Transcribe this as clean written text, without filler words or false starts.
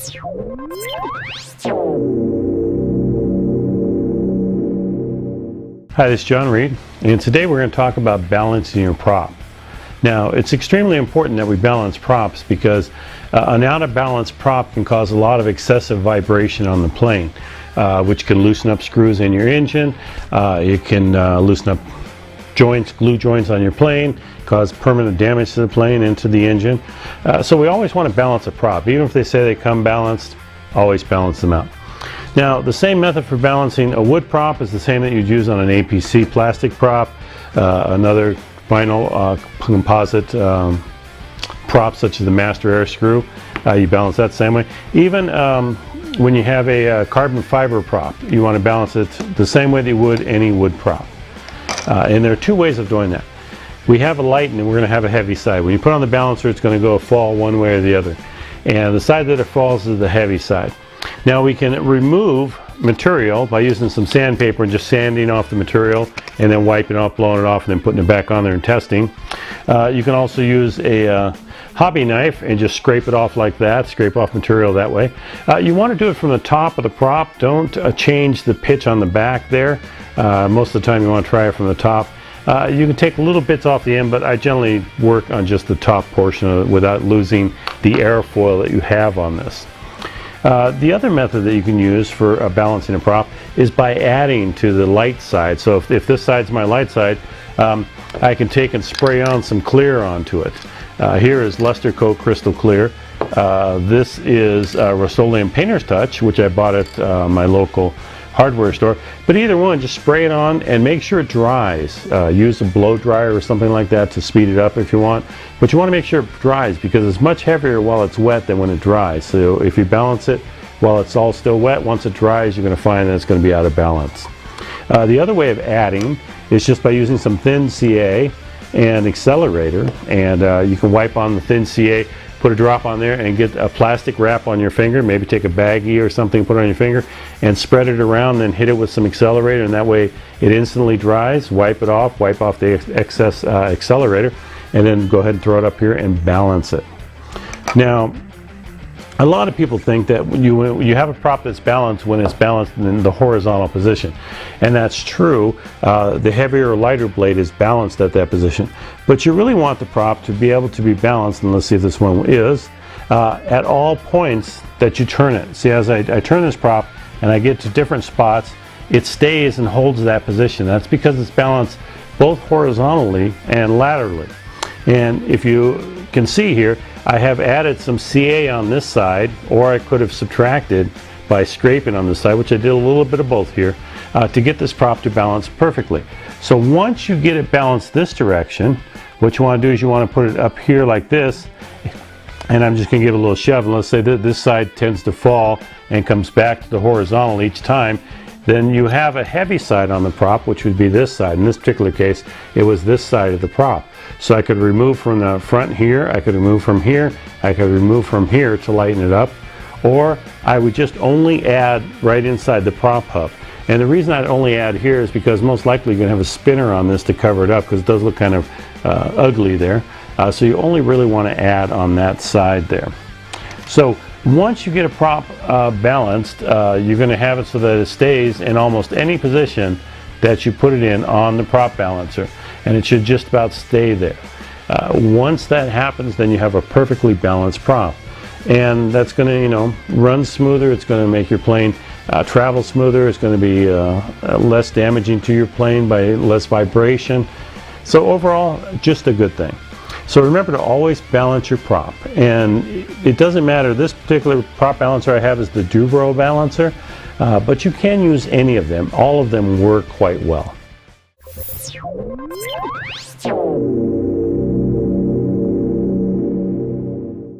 Hi, this is John Reed, and today we're going to talk about balancing your prop. Now, it's extremely important that we balance props because an out-of-balance prop can cause a lot of excessive vibration on the plane, which can loosen up screws in your engine. It can loosen up joints, glue joints on your plane, cause permanent damage to the plane and to the engine. So we always want to balance a prop. Even if they say they come balanced, always balance them out. Now, the same method for balancing a wood prop is the same that you'd use on an APC plastic prop, another vinyl composite prop such as the master air screw. You balance that same way. Even when you have a carbon fiber prop, you want to balance it the same way that you would any wood prop. And there are two ways of doing that. We have a light and we're going to have a heavy side. When you put on the balancer, it's going to fall one way or the other. And the side that it falls is the heavy side. Now we can remove material by using some sandpaper and just sanding off the material and then wiping it off, blowing it off, and then putting it back on there and testing. You can also use a hobby knife and just scrape it off like that, scrape off material that way. You want to do it from the top of the prop. Don't change the pitch on the back there. Most of the time you want to try it from the top. You can take little bits off the end, but I generally work on just the top portion of it without losing the airfoil that you have on this. The other method that you can use for balancing a prop is by adding to the light side. So if this side's my light side, I can take and spray on some clear onto it. Here is Luster Coat Crystal Clear. This is Rust-Oleum Painter's Touch, which I bought at my local hardware store. But either one, just spray it on and make sure it dries. Use a blow dryer or something like that to speed it up if you want. But you want to make sure it dries because it's much heavier while it's wet than when it dries. So if you balance it while it's all still wet, once it dries, you're going to find that it's going to be out of balance. The other way of adding is just by using some thin CA and Accelerator. And you can wipe on the thin CA, put a drop on there and get a plastic wrap on your finger, maybe take a baggie or something, put it on your finger and spread it around, then hit it with some Accelerator, and that way it instantly dries. Wipe it off, wipe off the excess Accelerator, and then go ahead and throw it up here and balance it. Now, a lot of people think that when you have a prop that's balanced when it's balanced in the horizontal position, and that's true. The heavier or lighter blade is balanced at that position, but you really want the prop to be able to be balanced, and let's see if this one is, at all points that you turn it. See, as I turn this prop and I get to different spots, it stays and holds that position. That's because it's balanced both horizontally and laterally. And if you can see here, I have added some CA on this side, or I could have subtracted by scraping on this side, which I did a little bit of both here, to get this prop to balance perfectly. So once you get it balanced this direction, what you want to do is you want to put it up here like this, and I'm just going to give it a little shove, and let's say that this side tends to fall and comes back to the horizontal each time. Then you have a heavy side on the prop, which would be this side. In this particular case, it was this side of the prop. So I could remove from the front here, I could remove from here, I could remove from here to lighten it up, or I would just only add right inside the prop hub. And the reason I'd only add here is because most likely you're going to have a spinner on this to cover it up, because it does look kind of ugly there. So you only really want to add on that side there. So once you get a prop balanced, you're going to have it so that it stays in almost any position that you put it in on the prop balancer, and it should just about stay there. Once that happens, then you have a perfectly balanced prop, and that's going to, run smoother. It's going to make your plane travel smoother. It's going to be less damaging to your plane by less vibration. So overall, just a good thing. So remember to always balance your prop, and it doesn't matter. This particular prop balancer I have is the Dubro balancer, but you can use any of them. All of them work quite well.